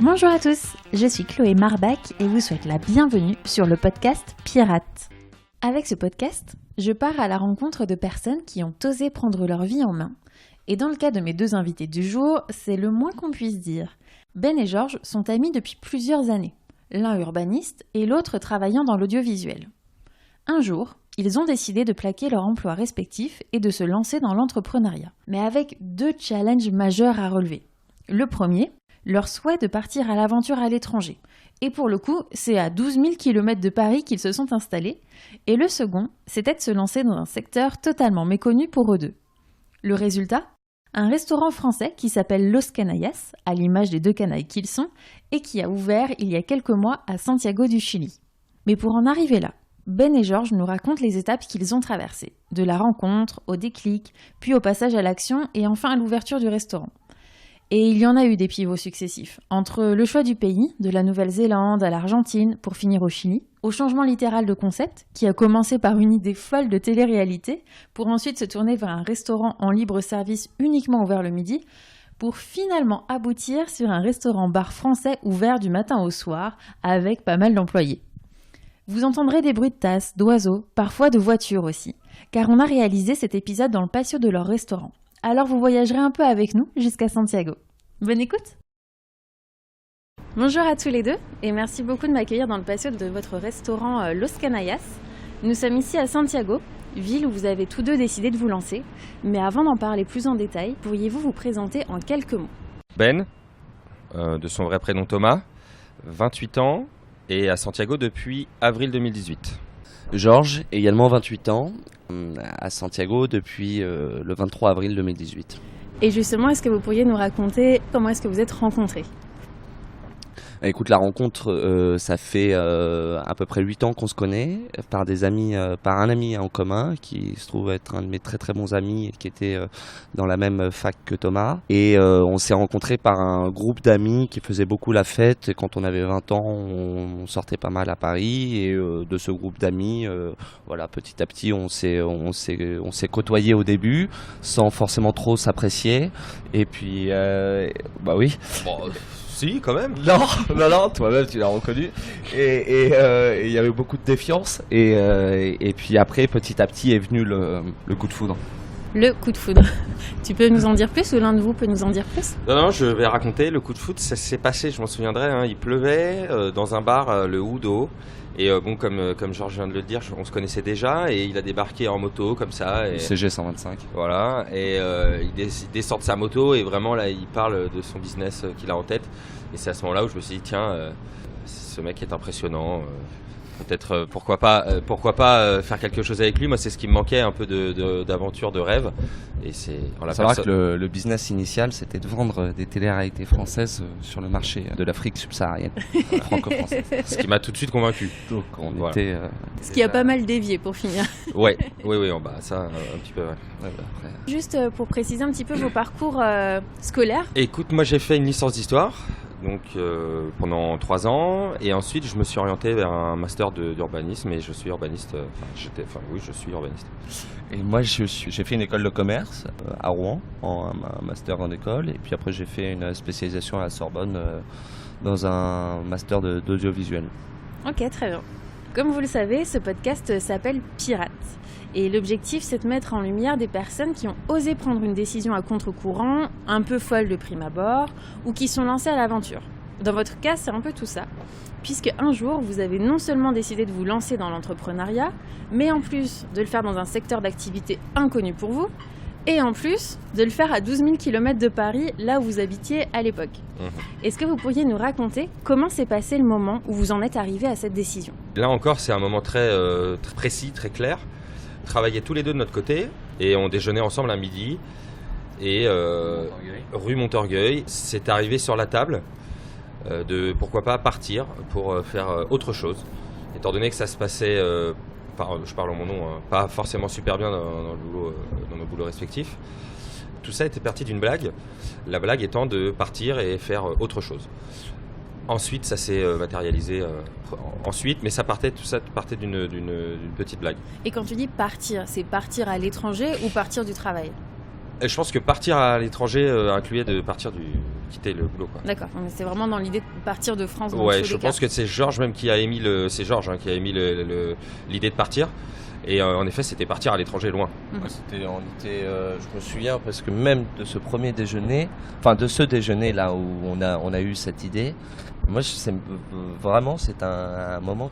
Bonjour à tous, je suis Chloé Marbach et vous souhaite la bienvenue sur le podcast Pirate. Avec ce podcast, je pars à la rencontre de personnes qui ont osé prendre leur vie en main. Et dans le cas de mes deux invités du jour, c'est le moins qu'on puisse dire. Ben et Georges sont amis depuis plusieurs années, l'un urbaniste et l'autre travaillant dans l'audiovisuel. Un jour, ils ont décidé de plaquer leur emploi respectif et de se lancer dans l'entrepreneuriat, mais avec deux challenges majeurs à relever. Le premier, leur souhait de partir à l'aventure à l'étranger. Et pour le coup, c'est à 12 000 km de Paris qu'ils se sont installés. Et le second, c'était de se lancer dans un secteur totalement méconnu pour eux deux. Le résultat ? Un restaurant français qui s'appelle Los Canayas, à l'image des deux canailles qu'ils sont, et qui a ouvert il y a quelques mois à Santiago du Chili. Mais pour en arriver là, Ben et Georges nous racontent les étapes qu'ils ont traversées, de la rencontre au déclic, puis au passage à l'action et enfin à l'ouverture du restaurant. Et il y en a eu des pivots successifs, entre le choix du pays, de la Nouvelle-Zélande à l'Argentine, pour finir au Chili, au changement littéral de concept, qui a commencé par une idée folle de télé-réalité, pour ensuite se tourner vers un restaurant en libre service uniquement ouvert le midi, pour finalement aboutir sur un restaurant-bar français ouvert du matin au soir, avec pas mal d'employés. Vous entendrez des bruits de tasses, d'oiseaux, parfois de voitures aussi, car on a réalisé cet épisode dans le patio de leur restaurant. Alors vous voyagerez un peu avec nous jusqu'à Santiago. Bonne écoute! Bonjour à tous les deux et merci beaucoup de m'accueillir dans le patio de votre restaurant Los Canayas. Nous sommes ici à Santiago, ville où vous avez tous deux décidé de vous lancer. Mais avant d'en parler plus en détail, pourriez-vous vous présenter en quelques mots? Ben, de son vrai prénom Thomas, 28 ans et à Santiago depuis avril 2018. Georges, également 28 ans, à Santiago depuis le 23 avril 2018. Et justement, est-ce que vous pourriez nous raconter comment est-ce que vous êtes rencontrés ? Écoute, la rencontre, ça fait à peu près 8 ans qu'on se connaît par des amis, par un ami en commun qui se trouve être un de mes très très bons amis qui était dans la même fac que Thomas. Et on s'est rencontrés par un groupe d'amis qui faisait beaucoup la fête. Et quand on avait 20 ans, on sortait pas mal à Paris. Et de ce groupe d'amis, voilà, petit à petit, on s'est côtoyés au début sans forcément trop s'apprécier. Et puis, bah oui. Bon, si, quand même. Non, toi-même tu l'as reconnu. Et il y avait beaucoup de défiance. Et puis après, petit à petit, est venu le coup de foudre. Le coup de foudre. Tu peux nous en dire plus ou l'un de vous peut nous en dire plus ? Non, je vais raconter le coup de foudre. Ça s'est passé, je m'en souviendrai. Il pleuvait dans un bar, le Udo. Et bon, comme Georges vient de le dire, on se connaissait déjà. Et il a débarqué en moto comme ça. Et, CG 125. Voilà. Et il descend de sa moto et vraiment là, il parle de son business qu'il a en tête. Et c'est à ce moment-là où je me suis dit, tiens, ce mec est impressionnant. Peut-être pourquoi pas faire quelque chose avec lui. Moi, c'est ce qui me manquait, un peu d'aventure, de rêve. Et c'est savoir que le business initial, c'était de vendre des télé-réalités françaises sur le marché de l'Afrique subsaharienne, franco-française. Ce qui m'a tout de suite convaincu. Donc on était. Ce qui a pas mal dévié pour finir. Oui, ça un petit peu. Ouais. Après. Juste pour préciser un petit peu vos parcours scolaires. Écoute, moi j'ai fait une licence d'histoire. Donc pendant 3 ans et ensuite je me suis orienté vers un master d'urbanisme et je suis urbaniste. Je suis urbaniste. Et moi j'ai fait une école de commerce à Rouen, un master en école, et puis après j'ai fait une spécialisation à la Sorbonne dans un master d'audiovisuel. Ok, très bien. Comme vous le savez, ce podcast s'appelle Pirate. Et l'objectif, c'est de mettre en lumière des personnes qui ont osé prendre une décision à contre-courant, un peu folle de prime abord, ou qui sont lancées à l'aventure. Dans votre cas, c'est un peu tout ça. Puisque un jour, vous avez non seulement décidé de vous lancer dans l'entrepreneuriat, mais en plus de le faire dans un secteur d'activité inconnu pour vous, et en plus de le faire à 12 000 km de Paris, là où vous habitiez à l'époque. Est-ce que vous pourriez nous raconter comment s'est passé le moment où vous en êtes arrivé à cette décision ? Là encore, c'est un moment très précis, très clair. On travaillait tous les deux de notre côté et on déjeunait ensemble à midi. Et rue Montorgueil, c'est arrivé sur la table de pourquoi pas partir pour faire autre chose. Étant donné que ça se passait, je parle en mon nom, pas forcément super bien dans nos boulots respectifs. Tout ça était parti d'une blague, la blague étant de partir et faire autre chose. Ensuite, ça s'est matérialisé ensuite, mais tout ça partait d'une petite blague. Et quand tu dis partir, c'est partir à l'étranger ou partir du travail ? Et je pense que partir à l'étranger incluait de partir quitter le boulot, quoi. D'accord, donc c'est vraiment dans l'idée de partir de France. Ouais, je pense que c'est Georges même qui a émis l'idée de partir. Et en effet, c'était partir à l'étranger loin. Je me souviens parce que même de ce premier déjeuner, de ce déjeuner là où on a eu cette idée, moi vraiment c'est un moment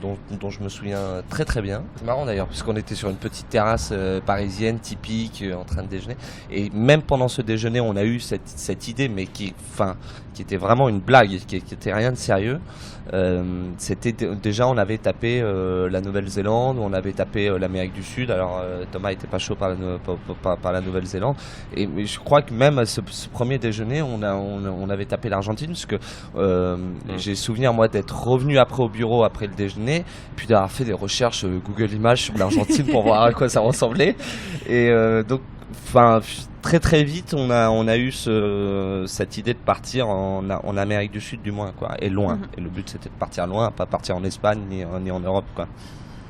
dont je me souviens très très bien. C'est marrant d'ailleurs parce qu'on était sur une petite terrasse parisienne typique en train de déjeuner et même pendant ce déjeuner on a eu cette idée mais qui était vraiment une blague, qui était rien de sérieux. C'était déjà on avait tapé la Nouvelle-Zélande, on avait tapé l'Amérique du Sud. Alors Thomas était pas chaud par la Nouvelle-Zélande et je crois que même à ce premier déjeuner on avait tapé l'Argentine parce que j'ai souvenir moi d'être revenu après au bureau après le déjeuner puis d'avoir fait des recherches Google Images sur l'Argentine pour voir à quoi ça ressemblait et donc très très vite on a eu cette idée de partir en Amérique du Sud du moins quoi, et loin. Et le but c'était de partir loin, pas partir en Espagne ni en Europe quoi.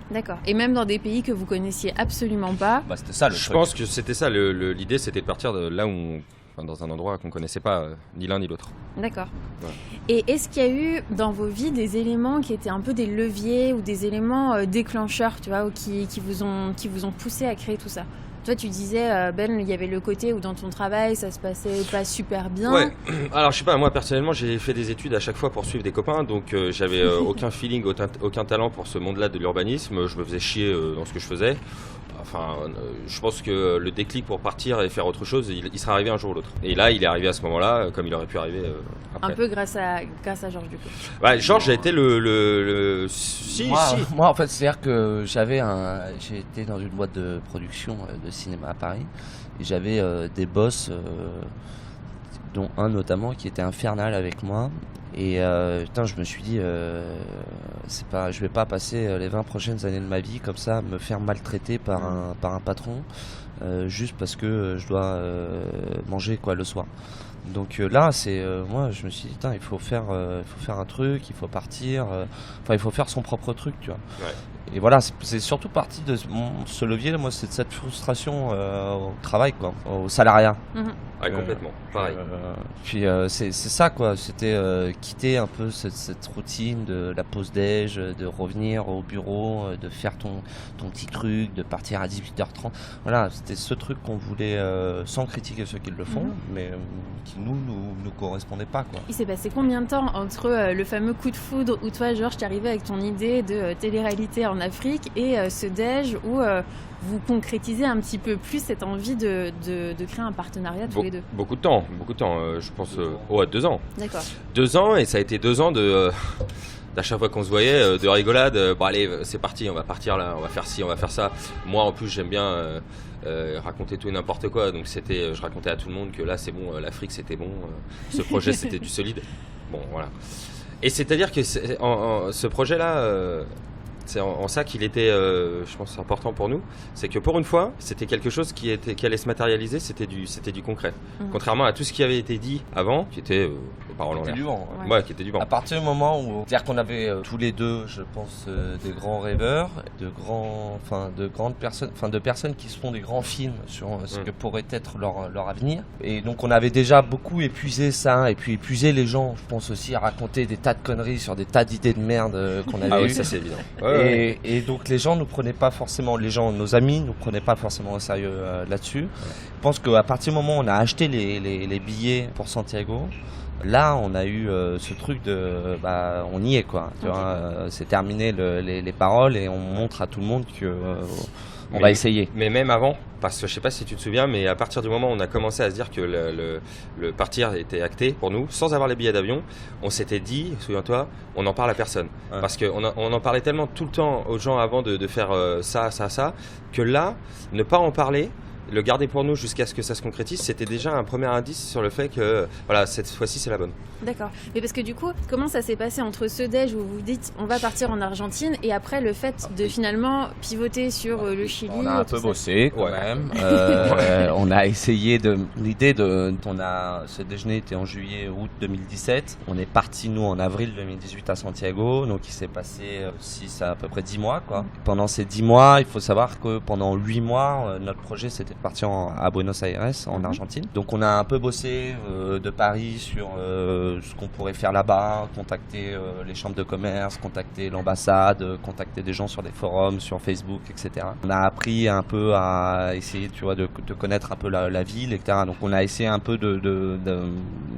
D'accord. Et même dans des pays que vous connaissiez absolument pas. C'était ça le Je truc. pense que c'était ça l'idée, c'était de partir de là où dans un endroit qu'on connaissait pas ni l'un ni l'autre. D'accord. Ouais. Et est-ce qu'il y a eu dans vos vies des éléments qui étaient un peu des leviers ou des éléments déclencheurs, tu vois, ou qui vous ont poussé à créer tout ça? Toi, tu disais, Ben, il y avait le côté où dans ton travail, ça se passait pas super bien. Ouais. Alors, je sais pas, moi, personnellement, j'ai fait des études à chaque fois pour suivre des copains, donc j'avais aucun feeling, aucun talent pour ce monde-là de l'urbanisme. Je me faisais chier dans ce que je faisais. Je pense que le déclic pour partir et faire autre chose, il sera arrivé un jour ou l'autre. Et là, il est arrivé à ce moment-là, comme il aurait pu arriver après. Un peu grâce à Georges, du coup. Ouais, Georges a été Moi, en fait, c'est-à-dire que j'ai été dans une boîte de production de cinéma à Paris et j'avais des boss, dont un notamment qui était infernal avec moi. Et je me suis dit, je vais pas passer les 20 prochaines années de ma vie comme ça, me faire maltraiter par un patron, juste parce que je dois manger quoi le soir. Donc là, moi, je me suis dit, il faut faire un truc, il faut partir, il faut faire son propre truc, tu vois. Ouais. Et voilà, c'est surtout parti de ce levier, moi, c'est de cette frustration au travail, quoi, au salariat. Ouais, complètement, pareil. Puis c'est ça, quoi, c'était quitter un peu cette routine de la pause déj, de revenir au bureau, de faire ton petit truc, de partir à 18h30. Voilà, c'était ce truc qu'on voulait, sans critiquer ceux qui le font, mais qui nous correspondait pas, quoi. Il s'est passé combien de temps entre le fameux coup de foudre où toi, Georges, t'es arrivé avec ton idée de télé-réalité en Afrique et ce déj où vous concrétisez un petit peu plus cette envie de créer un partenariat tous les deux? Beaucoup de temps, je pense 2 ans. D'accord. 2 ans, et ça a été 2 ans d'à chaque fois qu'on se voyait, de rigolade, bon allez, c'est parti, on va partir là, on va faire ci, on va faire ça. Moi en plus j'aime bien raconter tout et n'importe quoi, donc je racontais à tout le monde que là c'est bon, l'Afrique c'était bon, ce projet c'était du solide. Bon voilà. Et c'est-à-dire que ce projet-là, c'est en ça qu'il était, je pense, important pour nous. C'est que pour une fois, c'était quelque chose qui allait se matérialiser, c'était du concret. Contrairement à tout ce qui avait été dit avant, qui était des paroles en l'air. Du vent. Ouais, qui était du vent. À partir du moment où, c'est-à-dire qu'on avait tous les deux, je pense, des grands rêveurs, de grandes personnes, de personnes qui se font des grands films sur ce que pourrait être leur avenir. Et donc on avait déjà beaucoup épuisé ça, et puis épuisé les gens, je pense aussi, à raconter des tas de conneries sur des tas d'idées de merde qu'on avait eues. Oui, ça c'est évident. Et donc les gens nous prenaient pas forcément, nos amis nous prenaient pas forcément au sérieux là-dessus. Je pense qu'à partir du moment où on a acheté les billets pour Santiago, là on a eu ce truc de on y est quoi, tu vois, c'est terminé les paroles et on montre à tout le monde que on va essayer. Mais même avant, parce que je sais pas si tu te souviens, mais à partir du moment où on a commencé à se dire que le partir était acté pour nous, sans avoir les billets d'avion, on s'était dit, souviens-toi, on n'en parle à personne. Ouais. Parce qu'on en parlait tellement tout le temps aux gens avant de faire ça, que là, ne pas en parler, le garder pour nous jusqu'à ce que ça se concrétise, c'était déjà un premier indice sur le fait que voilà, cette fois-ci c'est la bonne. D'accord. Mais parce que du coup, comment ça s'est passé entre ce déj où vous vous dites on va partir en Argentine et après le fait de finalement pivoter sur le Chili? On a un peu bossé quand même. On a essayé ce déjeuner était en juillet-août 2017. On est parti nous en avril 2018 à Santiago, donc il s'est passé à peu près 10 mois quoi. Pendant ces 10 mois, il faut savoir que pendant 8 mois, notre projet c'était c'était de partir à Buenos Aires, en Argentine. Donc on a un peu bossé de Paris sur ce qu'on pourrait faire là-bas, contacter les chambres de commerce, contacter l'ambassade, contacter des gens sur des forums, sur Facebook, etc. On a appris un peu à essayer, tu vois, de connaître un peu la ville, etc. Donc on a essayé un peu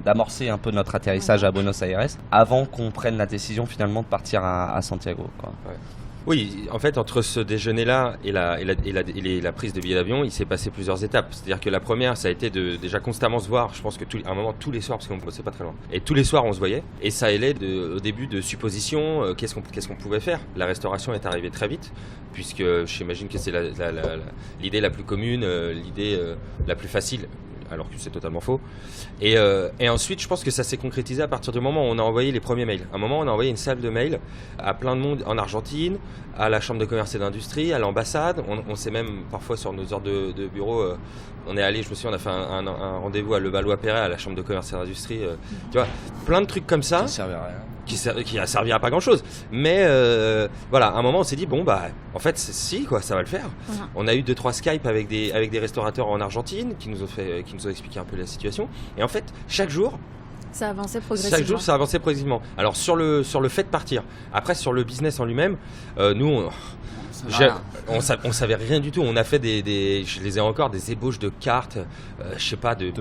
d'amorcer un peu notre atterrissage à Buenos Aires avant qu'on prenne la décision finalement de partir à Santiago, quoi. Ouais. Oui, en fait, entre ce déjeuner-là et la prise de billet d'avion, il s'est passé plusieurs étapes. C'est-à-dire que la première, ça a été de déjà constamment se voir. Je pense que à un moment, tous les soirs, parce qu'on ne bossait pas très loin, et tous les soirs, on se voyait. Et ça allait au début de suppositions. Qu'est-ce qu'on pouvait faire? La restauration est arrivée très vite, puisque j'imagine que c'est l'idée la plus commune, l'idée la plus facile. Alors que c'est totalement faux. Et ensuite, je pense que ça s'est concrétisé à partir du moment où on a envoyé les premiers mails. À un moment, on a envoyé une salve de mails à plein de monde en Argentine, à la Chambre de commerce et d'industrie, à l'ambassade. On s'est même, parfois sur nos heures de bureau, on est allé, je me souviens, on a fait un rendez-vous à Levallois-Perret, à la Chambre de commerce et d'industrie. Tu vois, plein de trucs comme ça. Ça servait à rien. Qui a servi à pas grand chose, mais voilà, à un moment on s'est dit bon bah en fait si quoi, ça va le faire. On a eu 2-3 Skype avec des restaurateurs en Argentine qui nous ont expliqué un peu la situation, et en fait chaque jour ça avançait progressivement. Chaque jour ça avançait progressivement. Alors sur le fait de partir, après sur le business en lui-même, nous on savait rien du tout. On a fait je les ai encore, des ébauches de cartes, je sais pas, de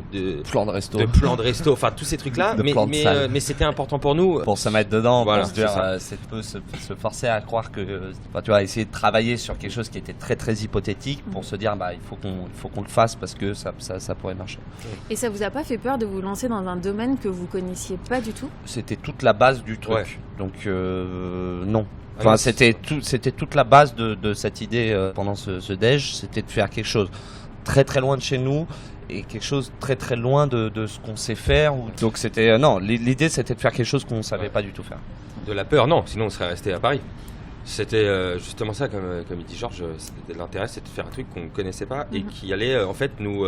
plans de resto, enfin tous ces trucs là, mais c'était important pour nous pour se mettre dedans, voilà, pour se dire c'est peu se forcer à croire que tu vois, essayer de travailler sur quelque chose qui était très très hypothétique pour se dire bah il faut qu'on le fasse parce que ça pourrait marcher. Et ça vous a pas fait peur de vous lancer dans un domaine que vous connaissiez pas du tout? C'était toute la base du truc, ouais. Donc non. Enfin, Ah, c'était toute la base de cette idée pendant ce déj, c'était de faire quelque chose très très loin de chez nous et quelque chose très très loin de ce qu'on sait faire. Donc c'était non, l'idée c'était de faire quelque chose qu'on savait pas du tout faire. De la peur, non, sinon on serait resté à Paris. C'était justement ça, comme il dit Georges, l'intérêt c'était de faire un truc qu'on ne connaissait pas et qui allait en fait nous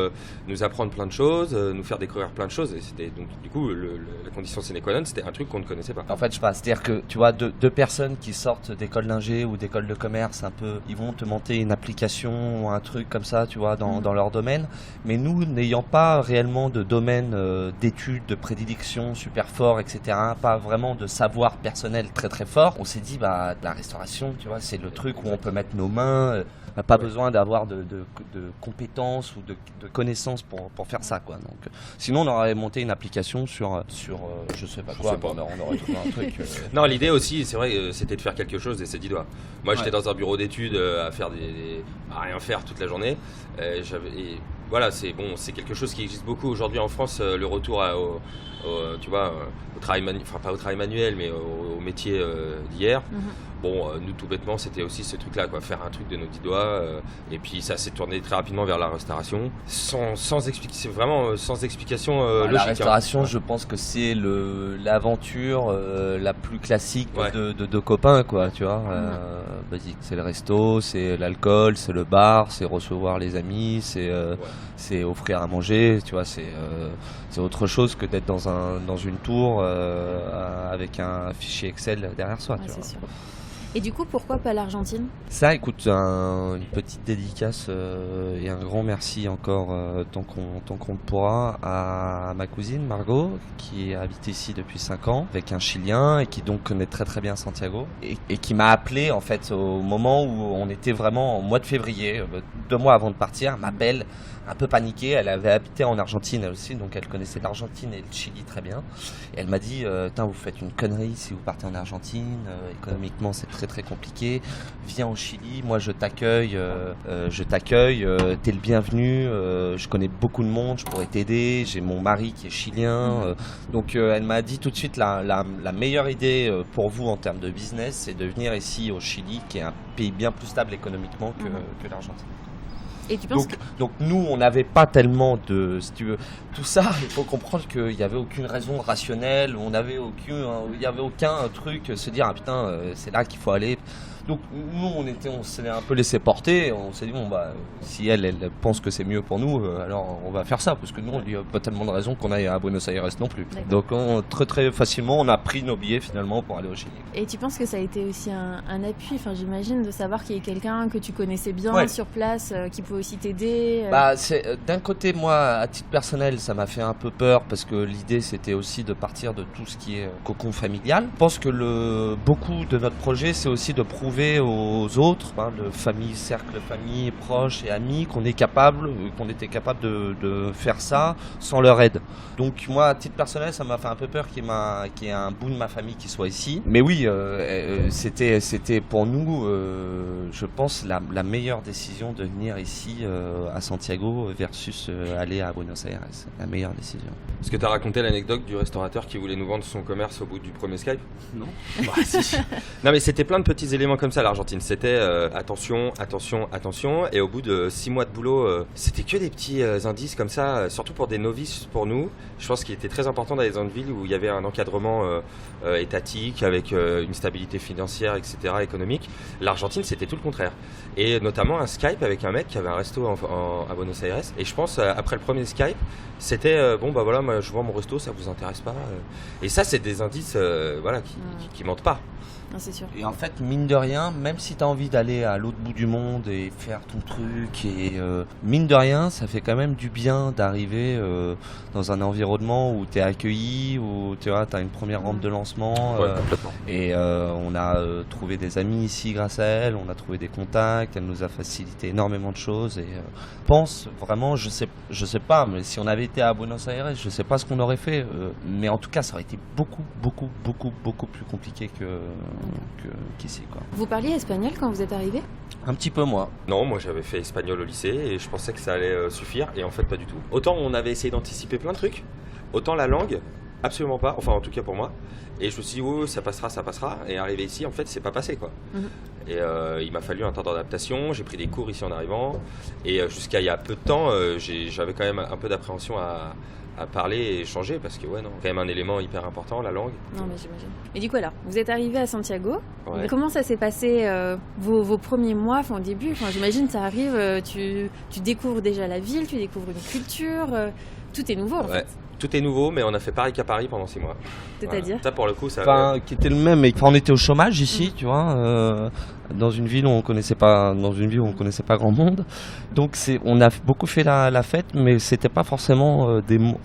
apprendre plein de choses, nous faire découvrir plein de choses, et c'était donc du coup la condition sine qua non, c'était un truc qu'on ne connaissait pas. En fait je sais pas, c'est-à-dire que tu vois deux personnes qui sortent d'école d'ingé ou d'école de commerce un peu, ils vont te monter une application ou un truc comme ça, tu vois, dans leur domaine, mais nous n'ayant pas réellement de domaine d'études, de prédilection super fort, etc., pas vraiment de savoir personnel très très fort, on s'est dit bah de la restauration, tu vois, c'est le truc où on peut mettre nos mains, pas besoin d'avoir de compétences ou de connaissances pour faire ça, quoi. Donc, sinon on aurait monté une application sur je sais pas quoi, on aurait trouvé un truc. Non, l'idée aussi, c'est vrai, c'était de faire quelque chose et c'est 10 doigts. Moi j'étais dans un bureau d'études à rien faire toute la journée. Voilà, c'est quelque chose qui existe beaucoup aujourd'hui en France, le retour tu vois, au travail pas au travail manuel, mais au métier d'hier. Bon, nous tout bêtement, c'était aussi ce truc-là, quoi, faire un truc de nos 10 doigts, et puis ça s'est tourné très rapidement vers la restauration, sans explication, c'est vraiment sans explication logique. La restauration, je pense que c'est l'aventure la plus classique de copains, quoi, tu vois, basique. C'est le resto, c'est l'alcool, c'est le bar, c'est recevoir les amis, c'est offrir à manger, tu vois, c'est autre chose que d'être dans une tour avec un fichier Excel derrière soi. Tu vois. Sûr. Et du coup, pourquoi pas l'Argentine? Ça, écoute, une petite dédicace et un grand merci encore, tant qu'on le pourra, à ma cousine Margot, qui habite ici depuis 5 ans, avec un Chilien, et qui donc connaît très très bien Santiago, et qui m'a appelé en fait au moment où on était vraiment au mois de février, 2 mois avant de partir, m'appelle un peu paniquée. Elle avait habité en Argentine elle aussi, donc elle connaissait l'Argentine et le Chili très bien. Et elle m'a dit vous faites une connerie si vous partez en Argentine, économiquement c'est très très compliqué, viens au Chili, moi je t'accueille, t'es le bienvenu, je connais beaucoup de monde, je pourrais t'aider, j'ai mon mari qui est chilien, donc elle m'a dit tout de suite la meilleure idée pour vous en termes de business, c'est de venir ici au Chili, qui est un pays bien plus stable économiquement que l'Argentine. Et tu penses donc nous, on n'avait pas tellement si tu veux, tout ça, il faut comprendre qu'il n'y avait aucune raison rationnelle, il n'y avait aucun truc, se dire, ah putain, c'est là qu'il faut aller. Donc nous on s'est un peu laissé porter, on s'est dit bon bah si elle pense que c'est mieux pour nous, alors on va faire ça, parce que nous il n'y a pas tellement de raisons qu'on aille à Buenos Aires non plus. D'accord. Donc très très facilement on a pris nos billets finalement pour aller au Chili. Et tu penses que ça a été aussi un appui, enfin j'imagine, de savoir qu'il y a quelqu'un que tu connaissais bien sur place, qui peut aussi t'aider Bah d'un côté moi à titre personnel ça m'a fait un peu peur, parce que l'idée c'était aussi de partir de tout ce qui est cocon familial. Je pense que beaucoup de notre projet c'est aussi de prouver aux autres, le cercle famille, proches et amis, qu'on était capable de faire ça sans leur aide. Donc moi, à titre personnel, ça m'a fait un peu peur qu'il y ait un bout de ma famille qui soit ici. Mais oui, c'était pour nous, je pense, la meilleure décision de venir ici à Santiago versus aller à Buenos Aires. La meilleure décision. Est-ce que tu as raconté l'anecdote du restaurateur qui voulait nous vendre son commerce au bout du premier Skype? Non. Bah, si. Non mais c'était plein de petits éléments comme ça l'Argentine, c'était attention, et au bout de 6 mois de boulot, c'était que des petits indices comme ça, surtout pour des novices pour nous. Je pense qu'il était très important d'aller dans une ville où il y avait un encadrement étatique, avec une stabilité financière, etc., économique. L'Argentine c'était tout le contraire, et notamment un Skype avec un mec qui avait un resto à Buenos Aires, et je pense après le premier Skype, c'était bon bah voilà, moi je vends mon resto, ça vous intéresse pas, et ça c'est des indices qui mentent pas. Non, c'est sûr. Et en fait, mine de rien, même si tu as envie d'aller à l'autre bout du monde et faire ton truc, et mine de rien, ça fait quand même du bien d'arriver dans un environnement où tu es accueilli, où tu as une première rampe de lancement. Complètement. Et on a trouvé des amis ici grâce à elle, on a trouvé des contacts, elle nous a facilité énormément de choses. Et pense vraiment, je sais pas, mais si on avait été à Buenos Aires, je sais pas ce qu'on aurait fait. Mais en tout cas, ça aurait été beaucoup plus compliqué qu'ici, quoi. Vous parliez espagnol quand vous êtes arrivé ? Un petit peu, moi. Non, moi j'avais fait espagnol au lycée et je pensais que ça allait suffire, et en fait pas du tout. Autant on avait essayé d'anticiper plein de trucs, autant la langue, absolument pas, enfin en tout cas pour moi. Et je me suis dit, oh, ça passera, et arrivé ici, en fait c'est pas passé, quoi. Et il m'a fallu un temps d'adaptation, j'ai pris des cours ici en arrivant, et jusqu'à il y a peu de temps, j'avais quand même un peu d'appréhension à parler et échanger, parce que quand même un élément hyper important, la langue. Non mais j'imagine. Et du coup alors, vous êtes arrivé à Santiago. Ouais. Comment ça s'est passé vos premiers mois, au début, j'imagine ça arrive, tu découvres déjà la ville, tu découvres une culture, tout est nouveau en fait. Tout est nouveau, mais on a fait pareil qu'à Paris pendant 6 mois. C'est-à-dire ça pour le coup, ça. Qui était le même, mais on était au chômage ici, tu vois, dans une ville où on connaissait pas grand monde. Donc on a beaucoup fait la fête, mais c'était pas forcément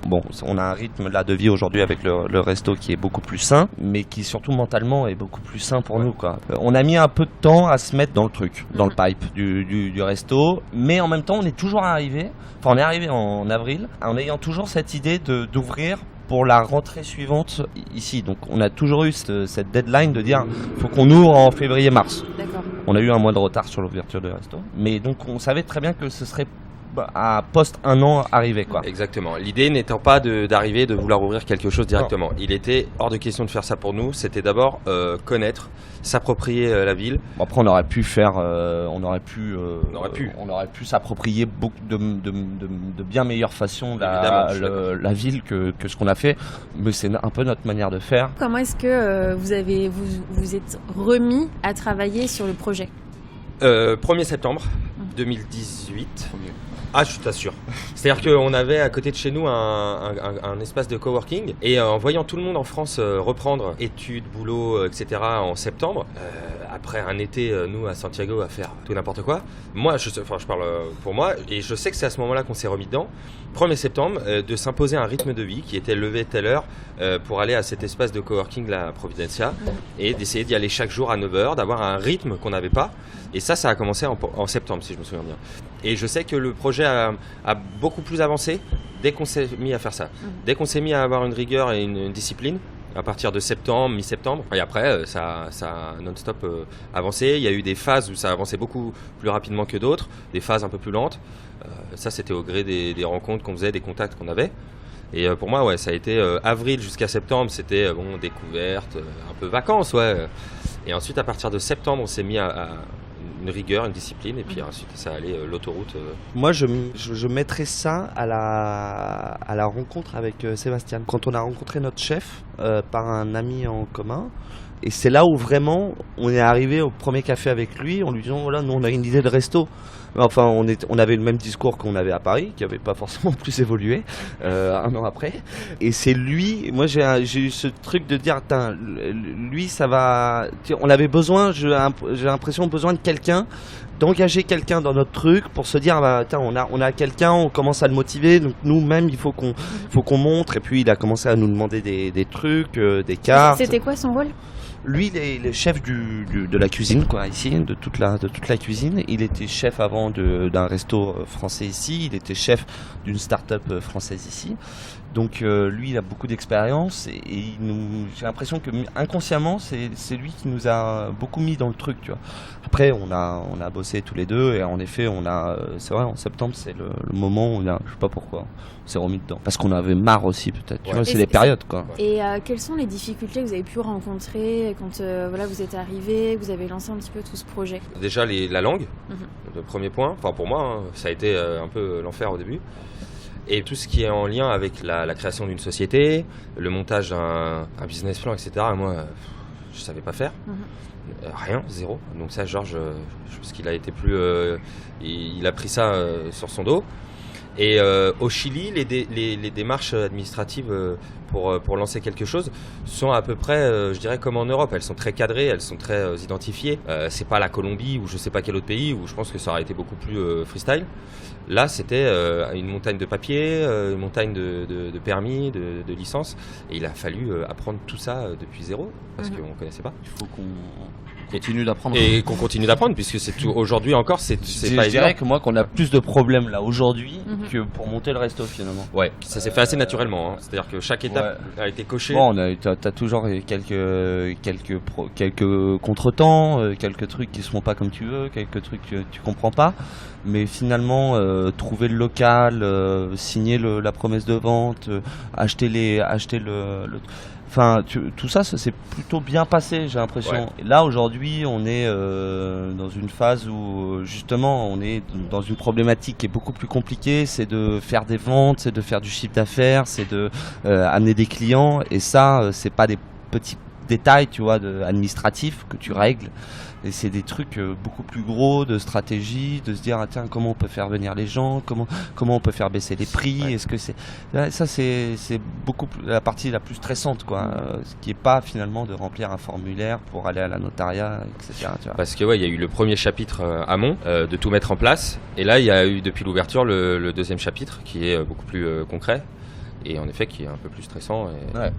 bon, on a un rythme là de vie aujourd'hui avec le resto qui est beaucoup plus sain, mais qui surtout mentalement est beaucoup plus sain pour nous, quoi. On a mis un peu de temps à se mettre dans le truc, dans le pipe du resto, mais en même temps on est toujours arrivé. Enfin, on est arrivé en avril en ayant toujours cette idée d'ouvrir pour la rentrée suivante ici. Donc on a toujours eu cette deadline de dire faut qu'on ouvre en février-mars. D'accord. On a eu un mois de retard sur l'ouverture du resto, mais donc on savait très bien que ce serait à post un an arrivé, quoi. Exactement. L'idée n'étant pas d'arriver, de vouloir ouvrir quelque chose directement. Non. Il était hors de question de faire ça pour nous. C'était d'abord connaître, s'approprier la ville. Bon, après on aurait pu s'approprier beaucoup de bien meilleure façon la ville que ce qu'on a fait, mais c'est un peu notre manière de faire. Comment est-ce que vous êtes remis à travailler sur le projet ? 1er septembre 2018. Ah, je t'assure. C'est-à-dire qu'on avait à côté de chez nous un espace de coworking, et en voyant tout le monde en France reprendre études, boulot, etc. en septembre, après un été, nous à Santiago, à faire tout n'importe quoi, moi, je parle pour moi, et je sais que c'est à ce moment-là qu'on s'est remis dedans, 1er septembre, de s'imposer un rythme de vie qui était levé telle heure pour aller à cet espace de coworking, la Providencia, et d'essayer d'y aller chaque jour à 9h, d'avoir un rythme qu'on n'avait pas. Et ça a commencé en septembre, si je me souviens bien. Et je sais que le projet a beaucoup plus avancé dès qu'on s'est mis à faire ça. Dès qu'on s'est mis à avoir une rigueur et une discipline, à partir de septembre, mi-septembre. Et après, ça a non-stop avancé. Il y a eu des phases où ça avançait beaucoup plus rapidement que d'autres, des phases un peu plus lentes. Ça, c'était au gré des rencontres qu'on faisait, des contacts qu'on avait. Et pour moi, ça a été avril jusqu'à septembre, c'était découverte, un peu vacances, Et ensuite, à partir de septembre, on s'est mis à une rigueur, une discipline, et puis ensuite ça allait l'autoroute. Moi, je mettrais ça à la rencontre avec Sébastien. Quand on a rencontré notre chef par un ami en commun, et c'est là où vraiment on est arrivé au premier café avec lui en lui disant voilà, nous on a une idée de resto. Enfin, on avait le même discours qu'on avait à Paris, qui n'avait pas forcément plus évolué un an après. Et c'est lui, moi j'ai eu ce truc de dire, lui ça va. On avait besoin, j'ai l'impression besoin de quelqu'un, d'engager quelqu'un dans notre truc pour se dire on a quelqu'un, on commence à le motiver, donc nous-mêmes il faut qu'on montre. Et puis il a commencé à nous demander des trucs, des cartes. C'était quoi son rôle ? Lui, il est le chef de la cuisine, quoi, ici, de toute la cuisine. Il était chef avant d'un resto français ici. Il était chef d'une start-up française ici. Donc lui, il a beaucoup d'expérience et j'ai l'impression que inconsciemment, c'est lui qui nous a beaucoup mis dans le truc, tu vois. Après, on a bossé tous les deux et en effet, c'est vrai, en septembre, c'est le moment où je sais pas pourquoi, on s'est remis dedans. Parce qu'on avait marre aussi, peut-être. Tu vois, c'est les périodes, quoi. Et quelles sont les difficultés que vous avez pu rencontrer quand vous êtes arrivé, que vous avez lancé un petit peu tout ce projet ? Déjà, la langue, le premier point. Enfin, pour moi, ça a été un peu l'enfer au début. Et tout ce qui est en lien avec la création d'une société, le montage d'un business plan, etc. Moi, je ne savais pas faire. Rien, zéro. Donc ça, Georges, je pense qu'il a été il a pris ça sur son dos. Et au Chili, les démarches administratives pour lancer quelque chose sont à peu près, je dirais, comme en Europe. Elles sont très cadrées, elles sont très identifiées. C'est pas la Colombie ou je sais pas quel autre pays où je pense que ça aurait été beaucoup plus freestyle. Là, c'était une montagne de papiers, une montagne de permis, de licences. Et il a fallu apprendre tout ça depuis zéro parce qu'on ne connaissait pas. Il faut qu'on continue d'apprendre. Et qu'on continue d'apprendre puisque c'est tout. Aujourd'hui encore, c'est pas évident. Je dirais que moi, qu'on a plus de problèmes là aujourd'hui que pour monter le resto finalement. Ouais, ça s'est fait assez naturellement. Hein. C'est-à-dire que chaque étape a été cochée. Bon, t'as toujours quelques contretemps, quelques trucs qui se font pas comme tu veux, quelques trucs que tu comprends pas. Mais finalement, trouver le local, signer la promesse de vente, acheter le enfin, tout ça s'est plutôt bien passé, j'ai l'impression. Ouais. Et là, aujourd'hui, on est dans une phase où, justement, on est dans une problématique qui est beaucoup plus compliquée. C'est de faire des ventes, c'est de faire du chiffre d'affaires, c'est de amener des clients. Et ça, c'est pas des petits détails, tu vois, administratifs que tu règles. Et c'est des trucs beaucoup plus gros de stratégie, de se dire tiens, comment on peut faire venir les gens, comment on peut faire baisser les prix. Ouais. Est-ce que c'est beaucoup plus, la partie la plus stressante, quoi, ce qui est pas finalement de remplir un formulaire pour aller à la notariat, etc. Tu vois. Parce que il y a eu le premier chapitre amont de tout mettre en place, et là il y a eu depuis l'ouverture le deuxième chapitre qui est beaucoup plus concret et en effet qui est un peu plus stressant. Ouais.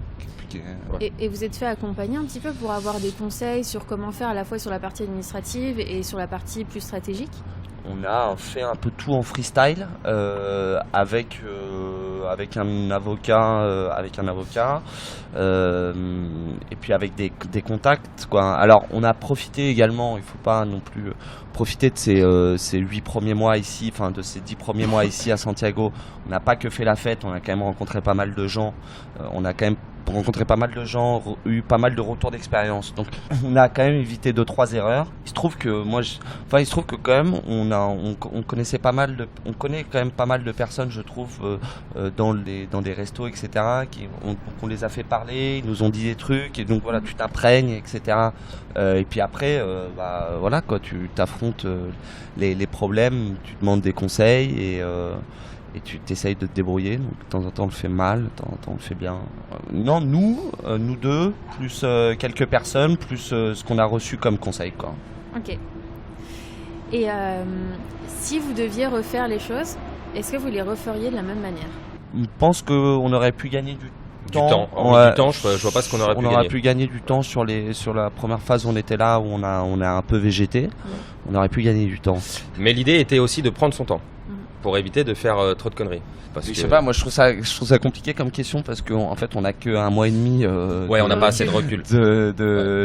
Et vous êtes fait accompagner un petit peu pour avoir des conseils sur comment faire à la fois sur la partie administrative et sur la partie plus stratégique ? On a fait un peu tout en freestyle avec un avocat, et puis avec des contacts, quoi. Alors on a profité également, il faut pas non plus profiter de ces 8 premiers mois ici, enfin de ces 10 premiers mois ici à Santiago. On n'a pas que fait la fête, on a quand même rencontré pas mal de gens, eu pas mal de retours d'expérience. Donc on a quand même évité 2-3 erreurs. Il se trouve que quand même on connaît quand même pas mal de personnes, je trouve, dans des restos, etc. On les a fait parler, ils nous ont dit des trucs, et donc voilà, tu t'imprègnes, etc. Et puis après, voilà, quoi, tu t'affrontes les problèmes, tu demandes des conseils et tu t'essayes de te débrouiller. Donc de temps en temps on le fait mal, de temps en temps on le fait bien. Non, nous deux, plus quelques personnes, plus ce qu'on a reçu comme conseil, quoi. Ok. Et si vous deviez refaire les choses, est-ce que vous les referiez de la même manière ? Je pense qu'on aurait pu gagner du temps. Du temps, je vois pas ce qu'on aurait pu gagner. On aurait pu gagner du temps sur la première phase où on était là, où on a un peu végété. On aurait pu gagner du temps. Mais l'idée était aussi de prendre son temps pour éviter de faire trop de conneries. Parce que je sais pas, moi je trouve ça compliqué comme question parce qu'en fait on a que 1 mois et demi on n'a pas assez de recul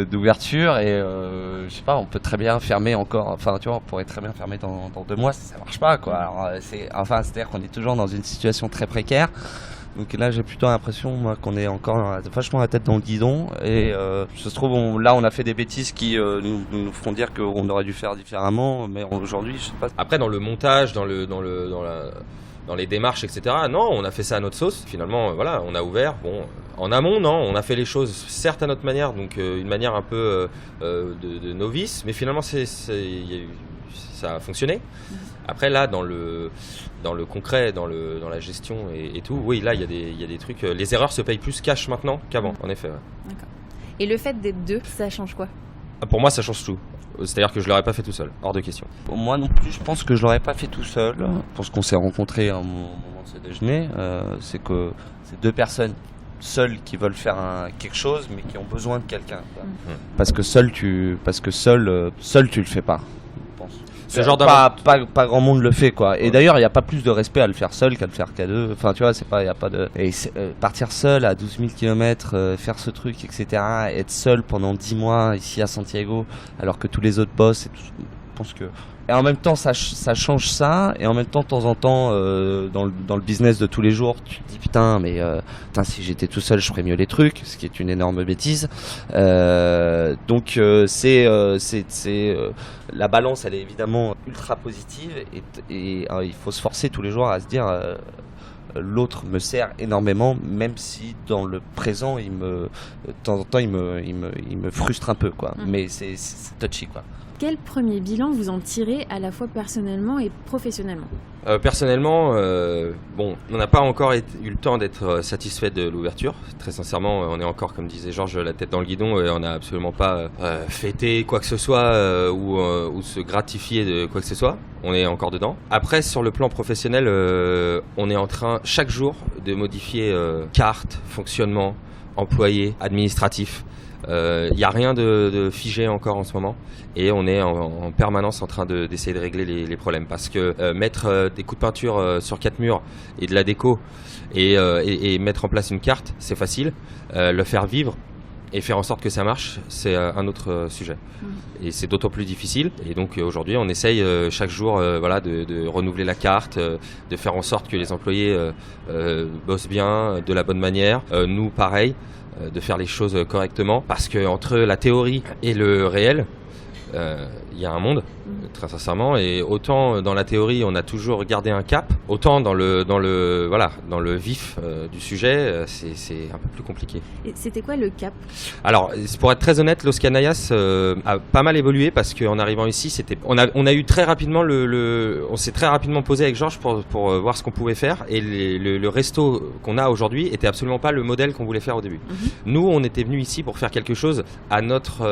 d'ouverture et je sais pas, on peut très bien fermer encore, enfin tu vois, on pourrait très bien fermer dans 2 mois, ça marche pas, quoi. Alors c'est-à-dire qu'on est toujours dans une situation très précaire. Donc là, j'ai plutôt l'impression moi, qu'on est encore vachement la tête dans le guidon. Et ça se trouve, là, on a fait des bêtises qui nous feront dire qu'on aurait dû faire différemment. Mais aujourd'hui, je sais pas. Après, dans le montage, dans les démarches, etc., non, on a fait ça à notre sauce. Finalement, voilà, on a ouvert. Bon, en amont, non, on a fait les choses, certes à notre manière, donc une manière un peu de novice, mais finalement, ça a fonctionné. Après, là, dans le concret, dans la gestion et tout, oui, là, il y a des trucs. Les erreurs se payent plus cash maintenant qu'avant, en effet. Ouais. D'accord. Et le fait d'être deux, ça change quoi ? Pour moi, ça change tout. C'est-à-dire que je l'aurais pas fait tout seul, hors de question. Moi non plus, je pense que je l'aurais pas fait tout seul. Parce qu'on s'est rencontrés à un moment de ce déjeuner, c'est que c'est deux personnes seules qui veulent faire quelque chose, mais qui ont besoin de quelqu'un. Parce que seul tu le fais pas. Ce genre pas grand monde le fait quoi. Et d'ailleurs il n'y a pas plus de respect à le faire seul qu'à le faire qu'à deux. Enfin tu vois, il y a pas de. Et partir seul à 12 000 km, faire ce truc, etc. Être seul pendant 10 mois ici à Santiago, alors que tous les autres bossent et tout. Je pense que. Et en même temps ça change ça, et en même temps de temps en temps dans le business de tous les jours tu te dis putain si j'étais tout seul je ferais mieux les trucs, ce qui est une énorme bêtise. Donc la balance elle est évidemment ultra positive et il faut se forcer tous les jours à se dire l'autre me sert énormément, même si dans le présent de temps en temps il me frustre un peu quoi. Mais c'est touchy quoi. Quel premier bilan vous en tirez à la fois personnellement et professionnellement ? Personnellement, on n'a pas encore eu le temps d'être satisfait de l'ouverture. Très sincèrement, on est encore, comme disait Georges, la tête dans le guidon et on n'a absolument pas fêté quoi que ce soit ou se gratifier de quoi que ce soit. On est encore dedans. Après, sur le plan professionnel, on est en train chaque jour de modifier carte, fonctionnement, employés, administratif. Il n'y a rien de figé encore en ce moment et on est en permanence en train d'essayer de régler les problèmes parce que mettre des coups de peinture sur 4 murs et de la déco et mettre en place une carte, c'est facile. Le faire vivre et faire en sorte que ça marche, c'est un autre sujet. Et c'est d'autant plus difficile. Et donc aujourd'hui, on essaye chaque jour de renouveler la carte, de faire en sorte que les employés bossent bien, de la bonne manière. Nous, pareil. De faire les choses correctement parce que entre la théorie et le réel il y a un monde très sincèrement, et autant dans la théorie on a toujours gardé un cap, autant dans le vif du sujet c'est un peu plus compliqué. Et c'était quoi le cap ? Alors pour être très honnête, Los Canallas a pas mal évolué parce qu'en arrivant ici on a eu très rapidement on s'est très rapidement posé avec Georges pour voir ce qu'on pouvait faire, et le resto qu'on a aujourd'hui était absolument pas le modèle qu'on voulait faire au début. Nous on était venus ici pour faire quelque chose à notre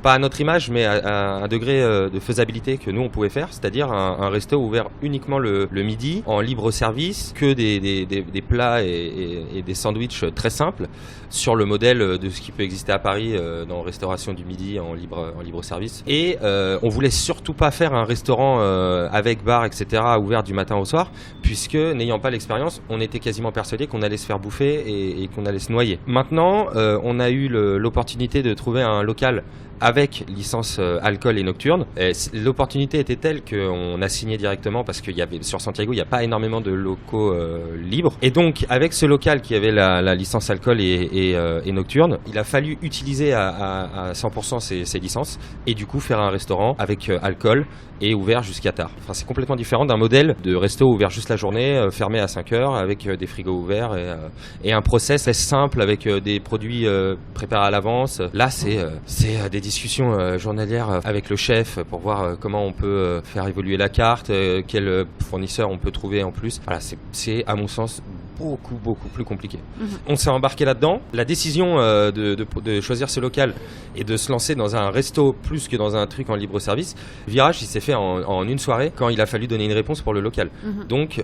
pas à notre image, mais à un degré de faisabilité que nous on pouvait faire, c'est-à-dire un resto ouvert uniquement le midi, en libre service, que des plats et des sandwichs très simples, sur le modèle de ce qui peut exister à Paris dans restauration du midi en libre service. Et on voulait surtout pas faire un restaurant avec bar, etc., ouvert du matin au soir, puisque n'ayant pas l'expérience, on était quasiment persuadé qu'on allait se faire bouffer et qu'on allait se noyer. Maintenant, on a eu l'opportunité de trouver un local avec licence alcool et nocturne. Et l'opportunité était telle qu'on a signé directement parce qu'il y avait sur Santiago, il n'y a pas énormément de locaux libres. Et donc, avec ce local qui avait la licence alcool et nocturne, il a fallu utiliser à 100% ces licences et du coup faire un restaurant avec alcool et ouvert jusqu'à tard. Enfin, c'est complètement différent d'un modèle de resto ouvert juste la journée, fermé à 5 heures avec des frigos ouverts et un process très simple avec des produits préparés à l'avance. Là, c'est des discussions journalières avec le chef pour voir comment on peut faire évoluer la carte, quel fournisseur on peut trouver en plus. Voilà, c'est à mon sens beaucoup plus compliqué. On s'est embarqué là-dedans. La décision de choisir ce local et de se lancer dans un resto plus que dans un truc en libre service, le virage il s'est fait en une soirée quand il a fallu donner une réponse pour le local. Donc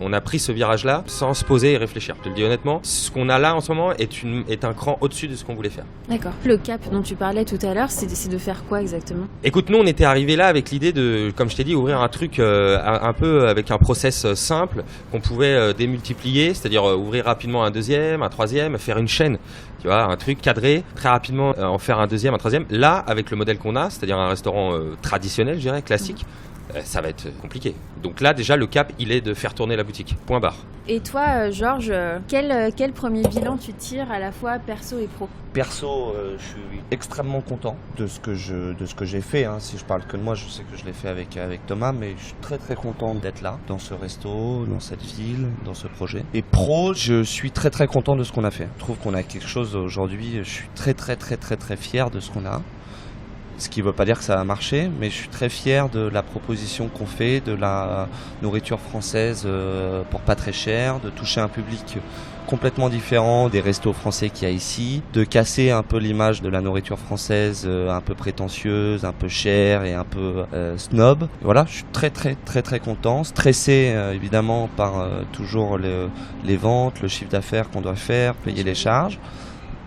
on a pris ce virage-là sans se poser et réfléchir. Je te le dis honnêtement, ce qu'on a là en ce moment est un cran au-dessus de ce qu'on voulait faire. D'accord. Le cap dont tu parlais tout à l'heure, c'est de faire quoi exactement ? Écoute, nous on était arrivés là avec l'idée de, comme je t'ai dit, ouvrir un truc un peu avec un process simple qu'on pouvait démultiplier, c'est-à-dire ouvrir rapidement un deuxième, un troisième, faire une chaîne, tu vois, un truc cadré, très rapidement en faire un deuxième, un troisième. Là, avec le modèle qu'on a, c'est-à-dire un restaurant traditionnel, je dirais, classique, ça va être compliqué. Donc là, déjà, le cap, il est de faire tourner la boutique. Point barre. Et toi, Georges, quel premier bilan tu tires à la fois perso et pro ? Perso, je suis extrêmement content de ce que j'ai fait. Si je parle que de moi, je sais que je l'ai fait avec Thomas, mais je suis très très content d'être là, dans ce resto, dans cette ville, dans ce projet. Et pro, je suis très très content de ce qu'on a fait. Je trouve qu'on a quelque chose aujourd'hui. Je suis très très très très très fier de ce qu'on a. Ce qui ne veut pas dire que ça va marcher, mais je suis très fier de la proposition qu'on fait, de la nourriture française pour pas très cher, de toucher un public complètement différent des restos français qu'il y a ici, de casser un peu l'image de la nourriture française un peu prétentieuse, un peu chère et un peu snob. Et voilà, je suis très très très très content, stressé évidemment par toujours les ventes, le chiffre d'affaires qu'on doit faire, payer les charges.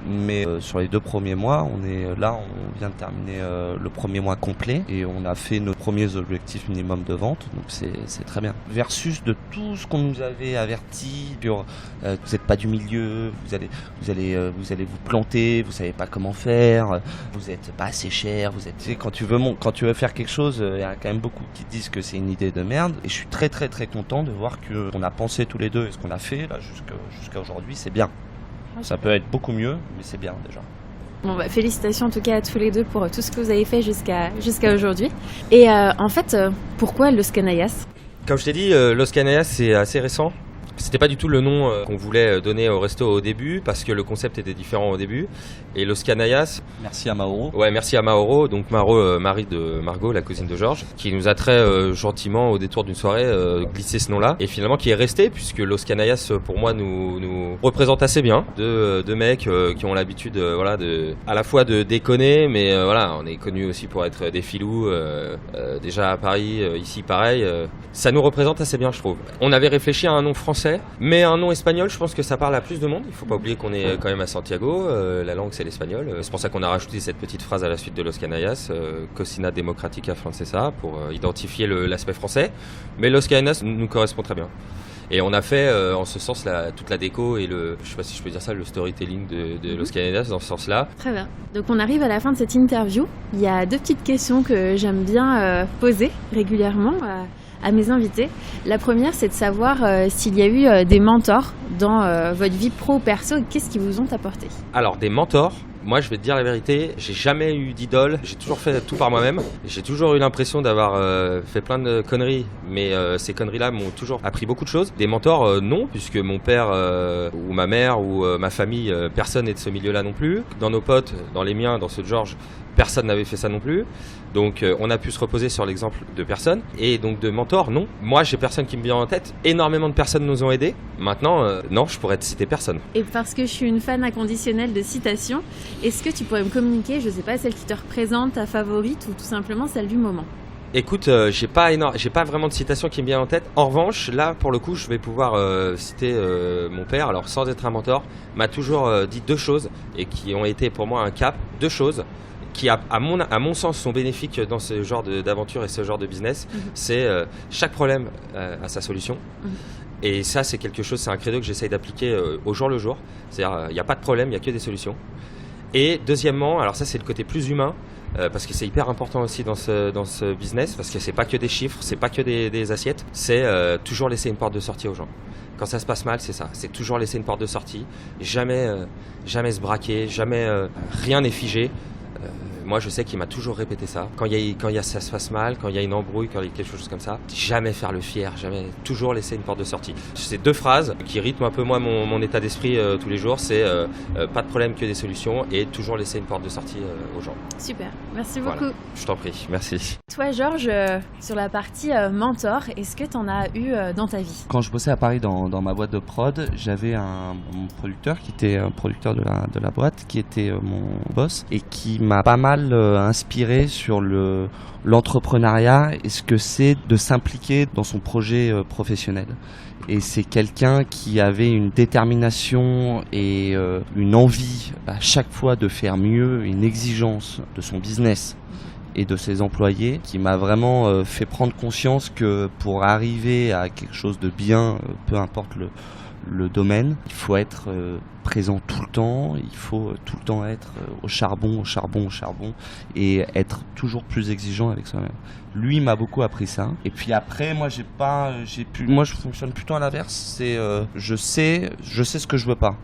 Mais sur les 2 premiers mois, on vient de terminer le premier mois complet et on a fait nos premiers objectifs minimum de vente, donc c'est très bien. Versus de tout ce qu'on nous avait averti sur vous n'êtes pas du milieu, vous allez vous planter, vous savez pas comment faire, vous êtes pas assez cher, quand tu veux faire quelque chose, il y a quand même beaucoup qui disent que c'est une idée de merde et je suis très très très content de voir qu'on a pensé tous les deux et ce qu'on a fait là jusqu'à aujourd'hui, c'est bien. Ça peut être beaucoup mieux, mais c'est bien déjà. Bon, félicitations en tout cas à tous les deux pour tout ce que vous avez fait jusqu'à aujourd'hui. Et en fait, pourquoi Los Canallas ? Comme je t'ai dit, Los Canallas, c'est assez récent. C'était pas du tout le nom qu'on voulait donner au resto au début parce que le concept était différent au début. Et Los Canallas. Merci à Mauro. Ouais, merci à Mauro. Donc Mauro, mari de Margot, la cousine de Georges, qui nous a très gentiment au détour d'une soirée glissé ce nom-là et finalement qui est resté puisque Los Canallas pour moi nous représente assez bien. Deux mecs qui ont l'habitude, à la fois de déconner, mais on est connus aussi pour être des filous. Déjà à Paris, ici pareil. Ça nous représente assez bien, je trouve. On avait réfléchi à un nom français. Mais un nom espagnol, je pense que ça parle à plus de monde. Il faut pas oublier qu'on est quand même à Santiago. La langue, c'est l'espagnol. C'est pour ça qu'on a rajouté cette petite phrase à la suite de Los Canallas, Cocina Democratica Francesa, pour identifier l'aspect français. Mais Los Canallas nous correspond très bien. Et on a fait en ce sens toute la déco et je sais pas si je peux dire ça, le storytelling de Los Canallas dans ce sens-là. Très bien. Donc on arrive à la fin de cette interview. Il y a 2 petites questions que j'aime bien poser régulièrement à mes invités. La première, c'est de savoir s'il y a eu des mentors dans votre vie pro ou perso et qu'est-ce qu'ils vous ont apporté. Alors, des mentors, moi je vais te dire la vérité, j'ai jamais eu d'idole, j'ai toujours fait tout par moi-même. J'ai toujours eu l'impression d'avoir fait plein de conneries, mais ces conneries-là m'ont toujours appris beaucoup de choses. Des mentors, non, puisque mon père ou ma mère ou ma famille, personne n'est de ce milieu-là non plus. Dans nos potes, dans les miens, dans ceux de Georges, personne n'avait fait ça non plus. Donc on a pu se reposer sur l'exemple de personnes. Et donc de mentors, non. Moi, j'ai personne qui me vient en tête. Énormément de personnes nous ont aidés. Maintenant, non, je pourrais te citer personne. Et parce que je suis une fan inconditionnelle de citations, est-ce que tu pourrais me communiquer, je sais pas, celle qui te représente, ta favorite ou tout simplement celle du moment ? Écoute, j'ai pas vraiment de citation qui me vient en tête. En revanche, là, pour le coup, je vais pouvoir citer mon père. Alors, sans être un mentor, m'a toujours dit 2 choses et qui ont été pour moi un cap. 2 choses qui, à mon sens, sont bénéfiques dans ce genre d'aventure et ce genre de business. C'est chaque problème a sa solution. Et ça, c'est quelque chose, c'est un credo que j'essaye d'appliquer au jour le jour. C'est-à-dire, il n'y a pas de problème, il n'y a que des solutions. Et deuxièmement, alors ça, c'est le côté plus humain. Parce que c'est hyper important aussi dans ce business, parce que c'est pas que des chiffres, c'est pas que des assiettes, c'est toujours laisser une porte de sortie aux gens. Quand ça se passe mal, c'est ça, c'est toujours laisser une porte de sortie, jamais se braquer, jamais rien n'est figé. Moi, je sais qu'il m'a toujours répété ça. Quand ça se passe mal, quand il y a une embrouille, quand il y a quelque chose comme ça, jamais faire le fier, jamais, toujours laisser une porte de sortie. Ces 2 phrases qui rythment un peu moi mon état d'esprit tous les jours, c'est pas de problème, que des solutions et toujours laisser une porte de sortie aux gens. Super, merci beaucoup. Voilà. Je t'en prie, merci. Toi, Georges, sur la partie mentor, est-ce que tu en as eu dans ta vie ? Quand je bossais à Paris dans ma boîte de prod, j'avais mon producteur qui était un producteur de la boîte, qui était mon boss et qui m'a pas mal inspiré sur l'entrepreneuriat et ce que c'est de s'impliquer dans son projet professionnel. Et c'est quelqu'un qui avait une détermination et une envie à chaque fois de faire mieux, une exigence de son business et de ses employés qui m'a vraiment fait prendre conscience que pour arriver à quelque chose de bien, peu importe le domaine. Il faut être présent tout le temps, il faut tout le temps être au charbon et être toujours plus exigeant avec soi-même. Lui m'a beaucoup appris ça. Et puis après, moi je fonctionne plutôt à l'inverse. C'est je sais ce que je veux pas.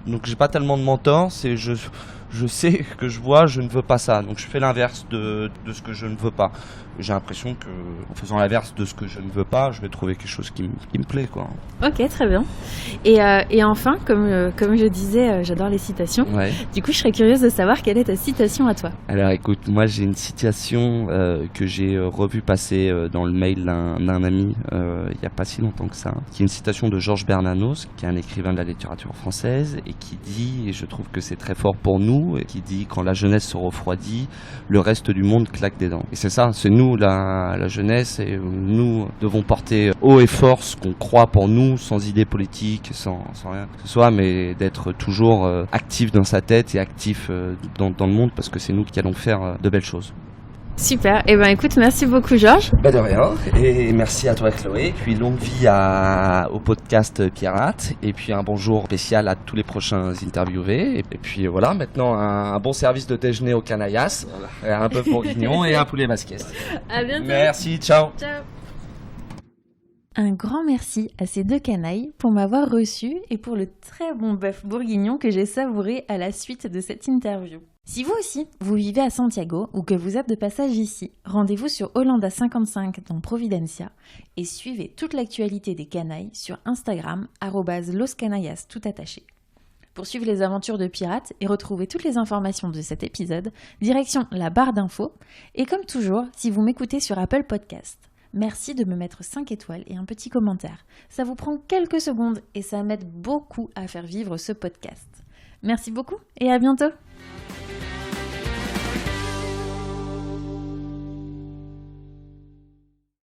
Donc j'ai pas tellement de mentors. C'est je sais que je ne veux pas ça. Donc je fais l'inverse de ce que je ne veux pas. J'ai l'impression que en faisant l'inverse de ce que je ne veux pas, je vais trouver quelque chose qui me plaît, quoi. Ok, très bien. Et enfin, comme je disais, j'adore les citations. Ouais. Du coup, je serais curieuse de savoir quelle est ta citation à toi. Alors écoute, moi j'ai une citation que j'ai revue passer dans le mail d'un ami il n'y a pas si longtemps que ça, qui est une citation de Georges Bernanos, qui est un écrivain de la littérature française, et qui dit, et je trouve que c'est très fort pour nous, et qui dit: quand la jeunesse se refroidit, le reste du monde claque des dents. Et c'est ça, c'est nous la jeunesse, et nous devons porter haut et fort ce qu'on croit pour nous, sans idée politique, sans rien que ce soit, mais d'être toujours actif dans sa tête et actif dans le monde, parce que c'est nous qui allons faire de belles choses. Super, et ben écoute, merci beaucoup Georges. De rien, et merci à toi Chloé, puis longue vie au podcast Pirate, et puis un bonjour spécial à tous les prochains interviewés, et puis voilà, maintenant un bon service de déjeuner au canaillasse, un bœuf bourguignon et un poulet basquez. À bientôt. Merci, ciao. Ciao. Un grand merci à ces deux canailles pour m'avoir reçu et pour le très bon bœuf bourguignon que j'ai savouré à la suite de cette interview. Si vous aussi, vous vivez à Santiago ou que vous êtes de passage ici, rendez-vous sur Hollanda 55 dans Providencia et suivez toute l'actualité des canailles sur Instagram @loscanallas tout attaché. Pour suivre les aventures de pirates et retrouver toutes les informations de cet épisode, direction la barre d'infos. Et comme toujours, si vous m'écoutez sur Apple Podcast, merci de me mettre 5 étoiles et un petit commentaire. Ça vous prend quelques secondes et ça m'aide beaucoup à faire vivre ce podcast. Merci beaucoup et à bientôt!